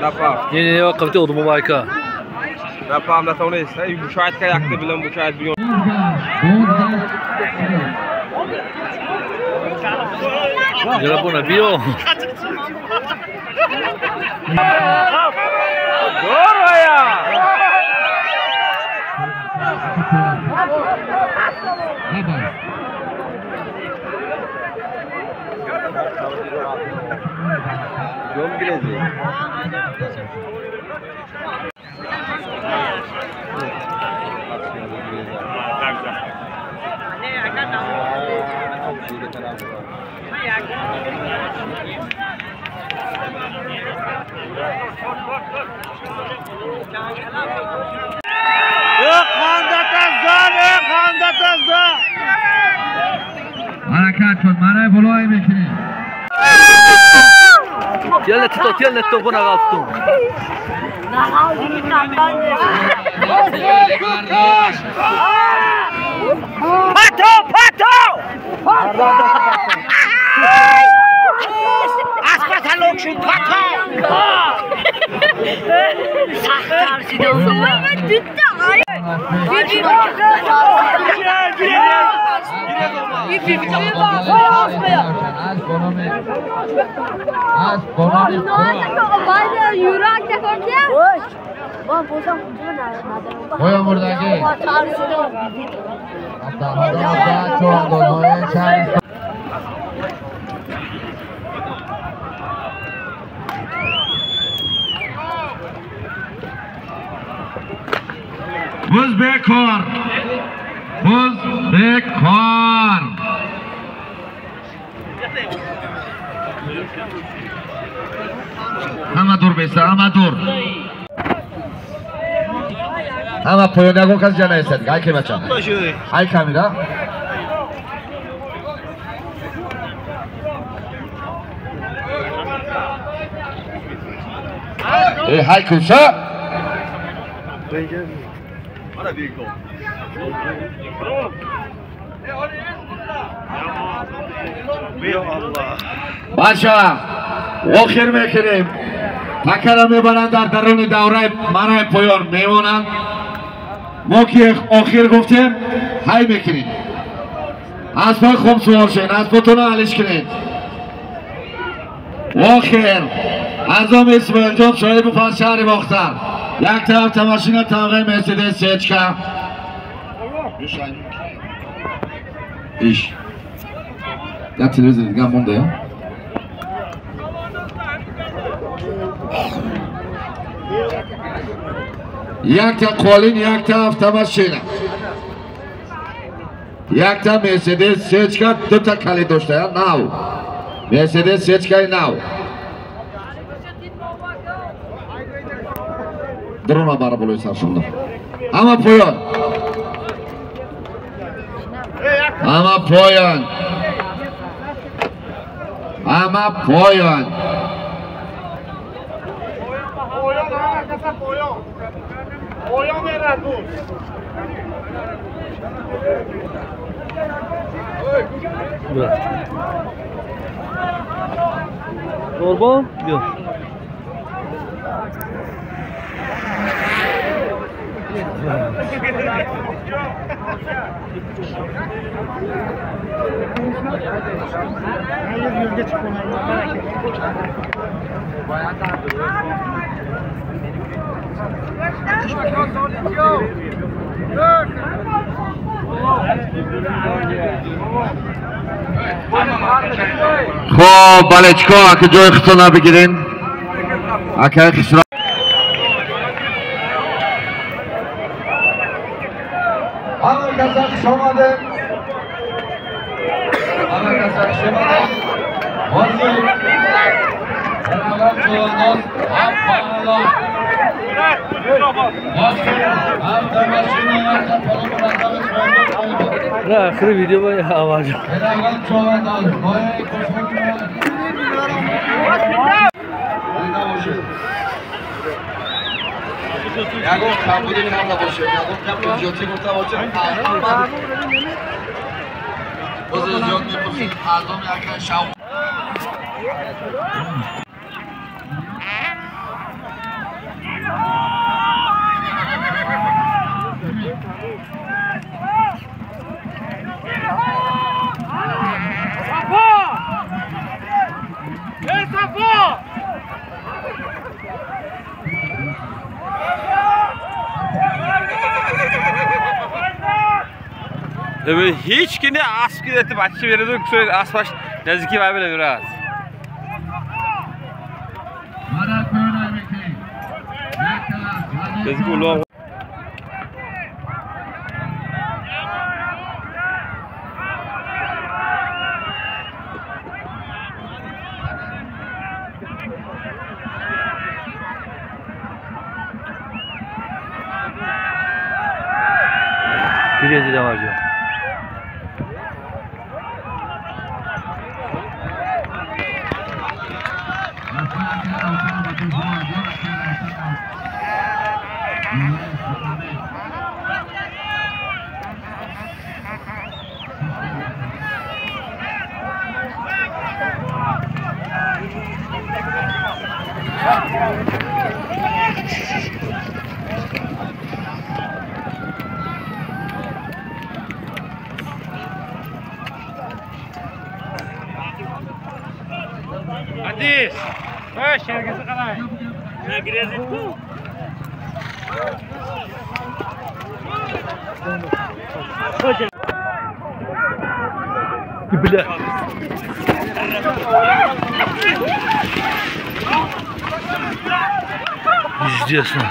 Lapaf. Yeni vakti oldu bu mayka. Lapaf natavnes. Hey müşahit ka yaktı bilen müşahit biliyor. Jara buna biyo. Doğru ya. Yol gireceğiz. حرکت کن منای بلوی میکنی Tiyal netto buna kalktım. Pato! Aspatal okşun pato! Sahtar sidan. Sonra düttü ay. Koyun buradaki. Hatta çok dolmayı çay. Buz bekar. Ama dur beysa, ama dur. Ama poyonyago kaz jana esedik. Ay kemaçam. Ay kamera. Hay kulsa. Bana büyük ol. Allah. Başa. Okhir mekirim. Takara mebaran dar daruni davray manay poyon mevonan. Moki okhir guftem. Hay mekirim. Asfa khum sual shen. Asfatona alish kirin. Okhir. Azam İsmail Can şöyle bu parçayı baktar. Yak tarafta maşina tavgay Mercedes seçka. İş. Ya televizyon gamonda ya. Yak ta kolin, yak ta avtomaşina. Yak ta Mercedes seçka duta kali doşta ya now. Mercedes seçkay now. Drona bara buluyorsan şimdi. Ama poyon. Normal? Yok. خب بالچکو اگه جای خسنا بگیرین اگه خسنا Amerika şomadı. Hazır. Beraber çoğunuz. Apparala. आखिरी वीडियो में आवाज 야구 가부들이 나온다 보시오. 야구 잡고 지어치 못하 보죠. 무슨 지역이 무슨 파동이 약간 샤워. هیچ کی نه اسب کی دست بچه برده که اسبش نزدیکی و بله براز بزگولو Direzi de var diyor. Adis, hoş herkese kadar. Ne gireceğiz bu? Bile. İzliyorsun.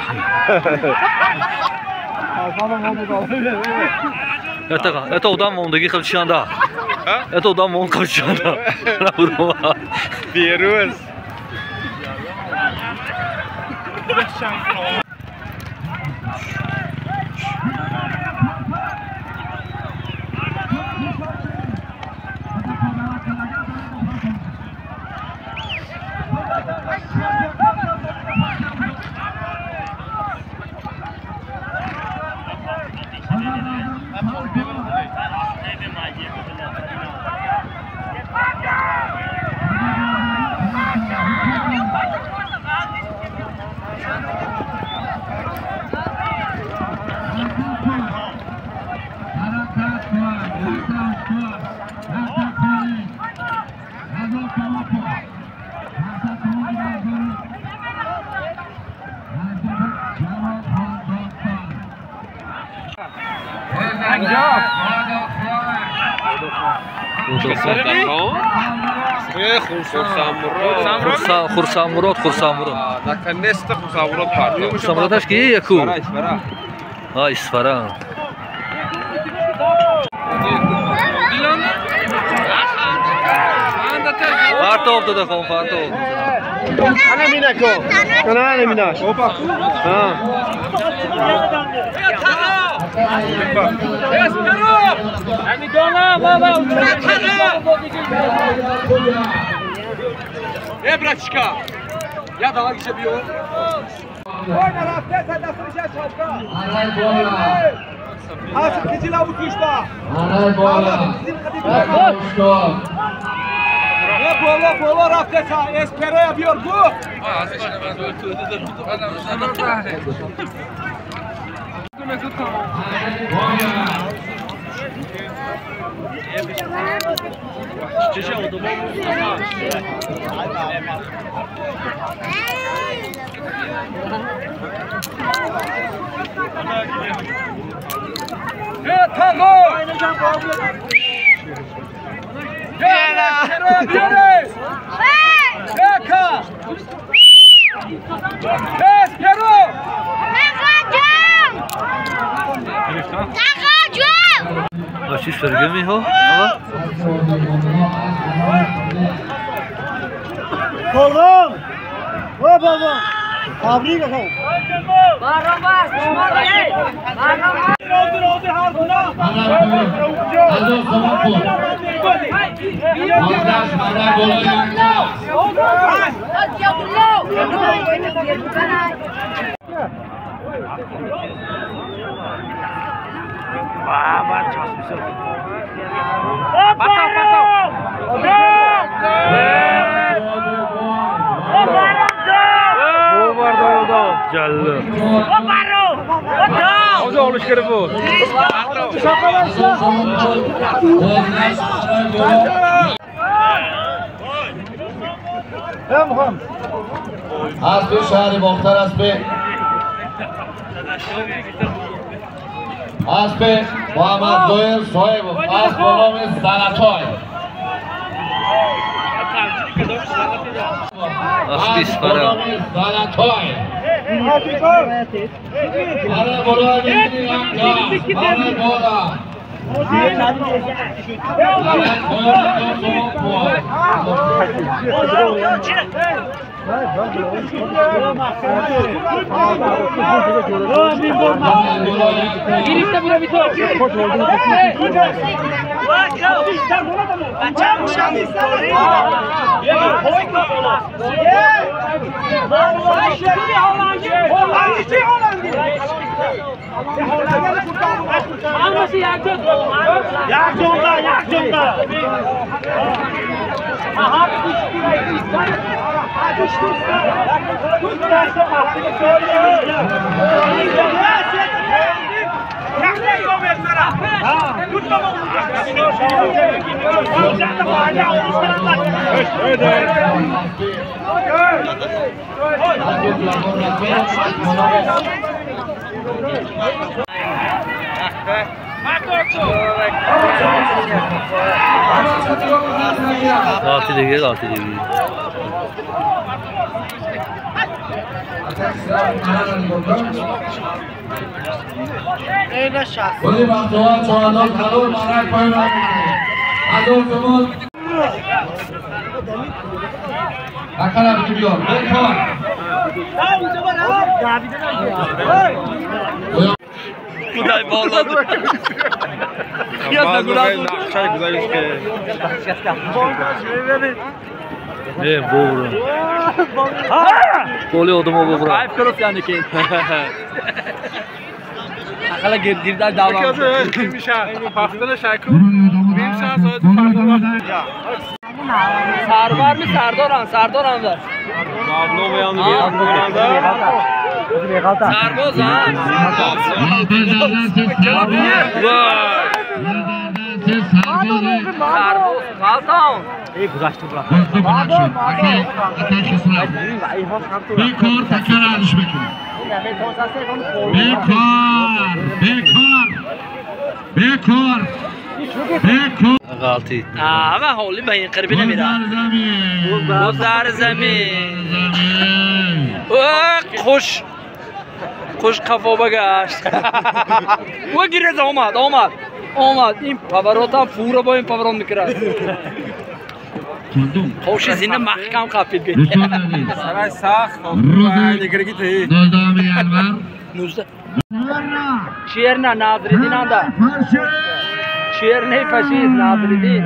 Это удам он таких хлопчанда. Это удам он хлопчанда. Беруз. Xursamurod. Наконец-то Xursamurod parti. Xursamurod ki yaku. Ha, İsfaran. Farto da kon farto. Ana minako. Ana minak. Opa. Ha. Espero. Ani dona baba. Bratchka. Ya dala geçebiliyor. Oyna rafte sadasını şey çapka. Anay bola. Asıl kicila uçuşta. Anay bola. Ne bola rafte sa espero yapıyor bu. Açış vergi mi ho? Kolum! O baba! Kabri bakalım. Barabar! Barabar! Oldu harduna. Hadi zaman bu. Arkadaş bana bola. Baba çok güzel. Jallı. O da oluş kere bu. Az bir şehri muhtar az bir. اسب محمد زهیر صاحب اسب با نام زلطای اسب ایسپره زلطای برای بلوه میکنی انجام برای بودا Altı değil. ولی وقتها چهارده کلور برای پایین را میکنیم از اون زمان نکنم که بیار بکن Kudaj bağladı. Fiyatla kudaj. Çay güzel işte. Ne boğru. Koli odama boğru. Ayıp kırıp yani ki. Akala girdiler dava. Haftada şarkı. Bir saat sonra Sardar mı? Sardoran da. Ablo beyanı Sarboz ha. Sarboz. Kaltan. İyi kuzlaştı bırak. Bekar tekrar alış bekliyor. Bekar. Galtı. Ama holi beyin qirbi nemira. Guzar zamin. Xush. Xush qafoba gasht. Wa girez omad. این پاوروتا فورا با این پاورون میکرد. خوشی زینه محکم قافید گید. سرای ساخت. دیگری تی. دادامی انور. 19. شیر نه نادریدین آندا. شیر نه فشیز نادریدین.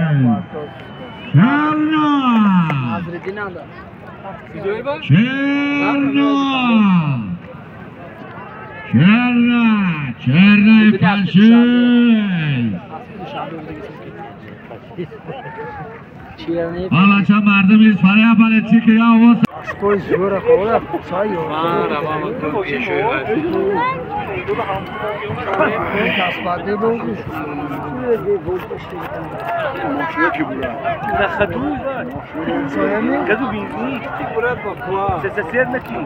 نادریدین آندا. چیزی باش؟ چرنه پنشی حالا چه مردم ایست فریا بله چی که یا آواز Estoy jura kola çay yok. Kasbade bulmuş. نه خطوی کدو بینزنی برات با سسیر نکی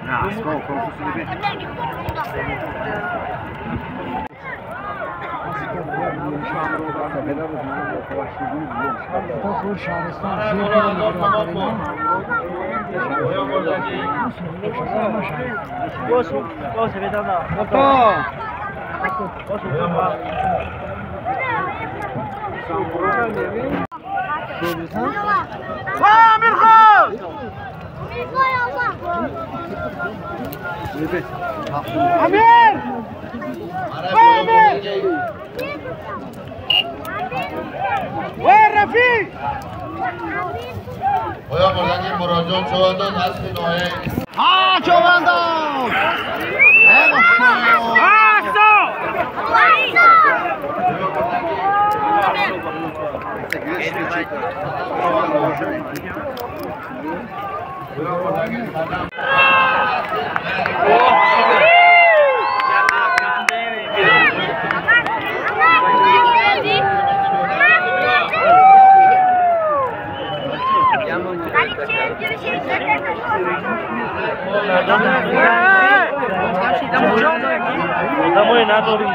نه اسمع کنفوسی بی Amir Khan! Amir! Amir! Where Rafi? باید بردگی مراجعه چوندان هست نوعه چوندان! آدمای نداریم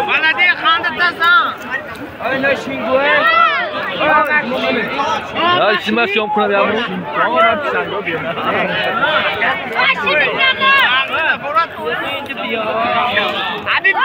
بلدی خانده تازان اینا شینگوه یا چیزی من شام کنم یا همون حبیب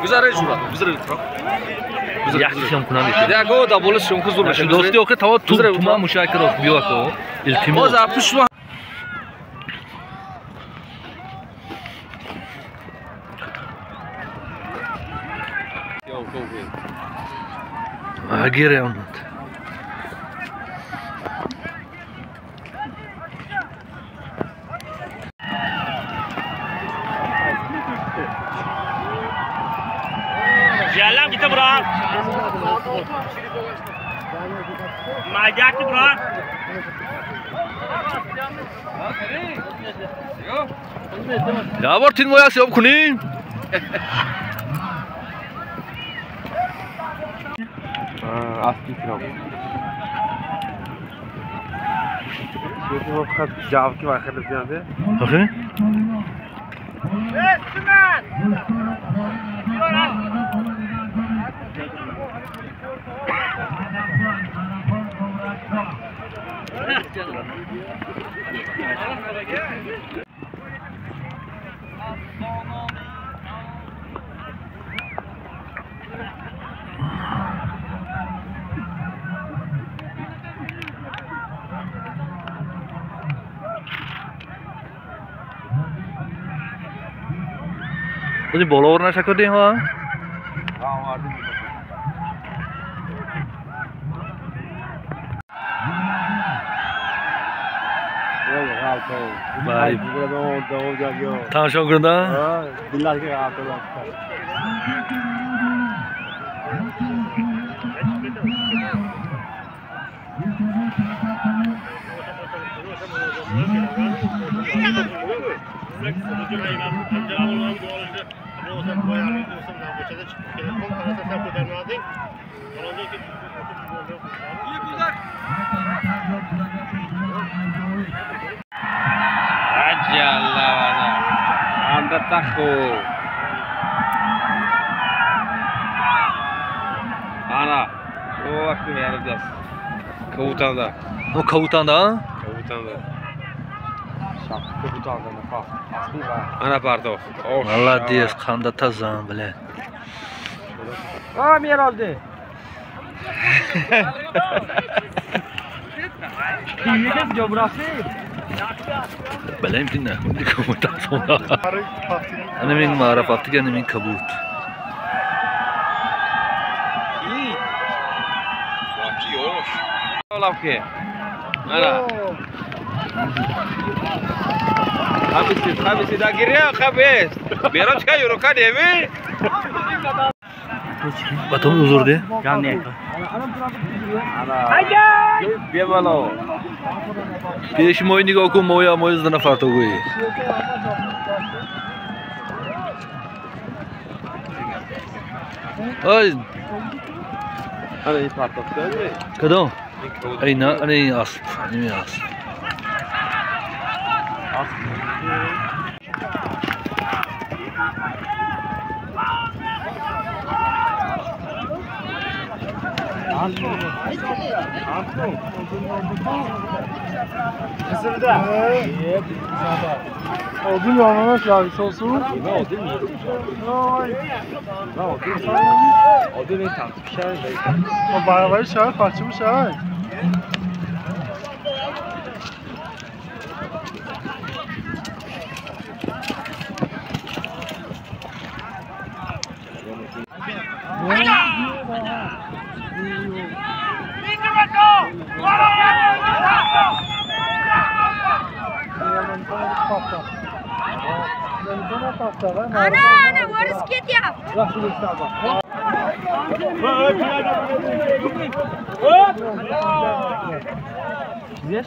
گذاره جورا گذاره yaxshi shom kunam Ya go'da bo'lish mumkin zo'r shu do'sti yo'q tavo tuma mushakil biyoko iltimos hozir pushma agere onat Jalan kita bro. Majak tu bro. ya bor tin moya shom kuning Asli kram. Bu vaqt javki vaqtda bo'ladi. oxe Tadi bola warna sakit deh, ha? Baik. Tangan shom kuranda? Dillar ke rahat olar. Ajallah mana anda takut ana o vakti yerdas kavutanda O kavutanda? kavutanda Kavutanda nafas. Asli va. ana pardo Молодец, qanda tazam bilan. Ha mer oldi. Yigit jobrasi. Bilaym tinda, xuddi kavutdan sonra. Ana men ma'rifatga, ana men kavut. Vaqti yo'q. Olavke. Mana. Habis dah kira habis. Beroch ka yuro ka devi. Batom uzur de. Bemalo. Pesh moy nigoh kun moya moyz dana farto go'y. Ay. Ana iyi partok değil. Kadon. Ay na, ani asp, ani asp. Kızılda. Odun yanına abi sosu. Ne oldu mu? Ay. Ne oldu? O da ne tatlı bir şey değil. O bayağı şey kaçmış ha. Ana, varız ketyap. Здесь?